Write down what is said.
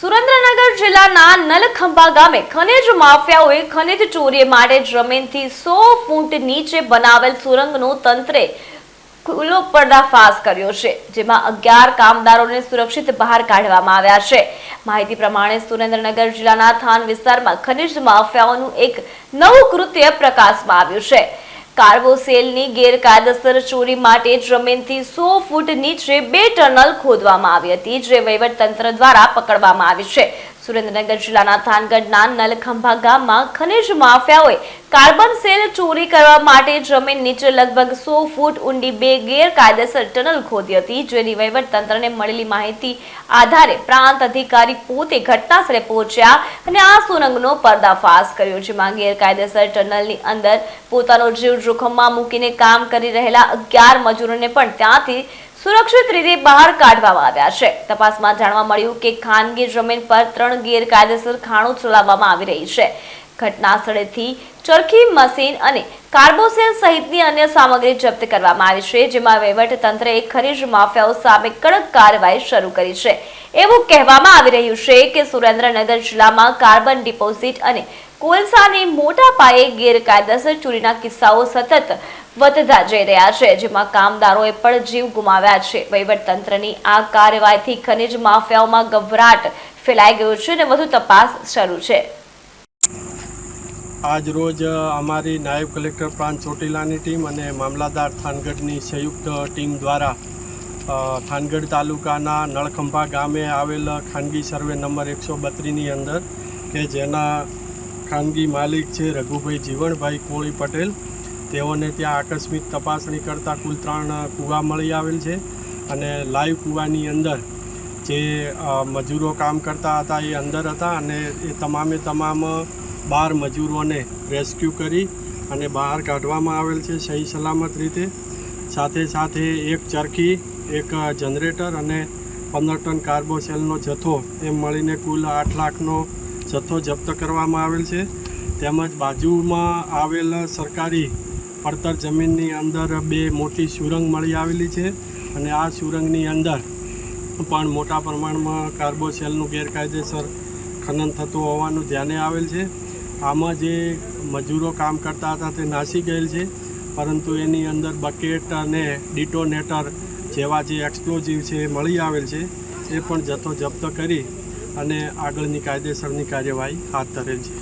સુરેન્દ્રનગર જિલ્લાના નલખંભા ગામે ખનિજ માફિયાઓએ ખનિજ ચોરી માટે જમીનથી 100 ફૂટ નીચે બનાવેલ સુરંગનો તંત્રે ખુલ્લો પર્દાફાશ કર્યો છે, જેમાં 11 કામદારોને સુરક્ષિત બહાર કાઢવામાં આવ્યા છે। માહિતી પ્રમાણે સુરેન્દ્રનગર જિલ્લાના થાન વિસ્તારમાં ખનિજ માફિયાઓનું એક નવું કૃત્ય પ્રકાશમાં આવ્યું છે। કાર્બોસેલની ગેરકાયદેસર ચોરી માટે જમીનથી 100 ફૂટ નીચે 2 ટનલ ખોદવામાં આવી હતી, જે વહીવટતંત્ર દ્વારા પકડવામાં આવી છે। સુરેન્દ્રનગર જિલ્લાના થાનગઢના નલખંભા ગામમાં ખનિજ માફિયાઓએ કાર્બન સેલ ચોરી કરવા માટે જમીન નીચે લગભગ 100 ફૂટ ઊંડી 2 ગેરકાયદેસર ટનલ ખોદી હતી, જેની વહીવટતંત્રને મળેલી માહિતી આધારે પ્રાંત અધિકારી પોતે ઘટનાસ્થળે પહોંચ્યા અને આ સુરંગનો પર્દાફાશ કર્યો, જેમાં ગેરકાયદેસર ટનલની અંદર પોતાનો જીવ જોખમમાં મૂકીને કામ કરી રહેલા 11 મજૂરોને પણ ત્યાંથી સુરક્ષિત રીતે બહાર કાઢવામાં આવ્યા છે। તપાસમાં જાણવા મળ્યું કે ખાનગી જમીન પર 3 ગેરકાયદેસર ખાણો ચલાવવામાં આવી રહી છે। ઘટના સ્થળેથી ચરખી મશીન અને કાર્બોસેલ સહિતની અન્ય સામગ્રી જપ્ત કરવામાં આવી છે, જેમાં વહીવટતંત્રએ ખનિજ માફિયાઓ સામે કડક કાર્યવાહી શરૂ કરી છે। એવું કહેવામાં આવી રહ્યું છે કે સુરેન્દ્રનગર જિલ્લામાં કાર્બન ડિપોઝિટ અને કોલસાની મોટા પાયે ગેરકાયદેસર ચોરીના કિસ્સાઓ સતત વધતા જઈ રહ્યા છે, જેમાં કામદારોએ પણ જીવ ગુમાવ્યા છે। વહીવટતંત્રની આ કાર્યવાહીથી ખનિજ માફિયાઓમાં ગભરાટ ફેલાઈ ગયો છે અને વધુ તપાસ શરૂ છે। આજ રોજ અમારી નાયબ કલેક્ટર પ્રાંત ચોટીલાની ટીમ અને મામલાદાર થાનગઢની સંયુક્ત ટીમ દ્વારા થાનગઢ તાલુકાના નળખંભા ગામે આવેલ ખાનગી સર્વે નંબર 132ની અંદર કે જેના ખાનગી માલિક છે રઘુભાઈ જીવણભાઈ કોળી પટેલ, તેઓને ત્યાં આકસ્મિક તપાસણી કરતાં કુલ 3 કૂવા મળી આવેલ છે અને લાઈવ કૂવાની અંદર જે મજૂરો કામ કરતા હતા એ અંદર હતા અને એ તમામે તમામ 12 મજૂરોને રેસ્ક્યુ કરી અને બહાર કાઢવામાં આવેલ છે સહી સલામત રીતે। સાથે સાથે એક ચરખી, એક જનરેટર અને 15 ટન કાર્બોસેલનો જથ્થો એમ મળીને કુલ 8 લાખનો જથ્થો જપ્ત કરવામાં આવેલ છે। તેમજ બાજુમાં આવેલ સરકારી પડતર જમીનની અંદર 2 મોટી સુરંગ મળી આવેલી છે અને આ સુરંગની અંદર પણ મોટા પ્રમાણમાં કાર્બોસેલનું ગેરકાયદેસર ખનન થતું હોવાનું ધ્યાને આવેલ છે। આમાં જે મજૂરો કામ કરતા હતા તે નાસી ગયેલ છે, પરંતુ એની અંદર બકેટ અને ડિટોનેટર જેવા જે એક્સપ્લોઝિવ છે એ મળી આવેલ છે, એ પણ જથ્થો જપ્ત કરી અને આગળની કાયદેસરની કાર્યવાહી હાથ ધરેલ છે।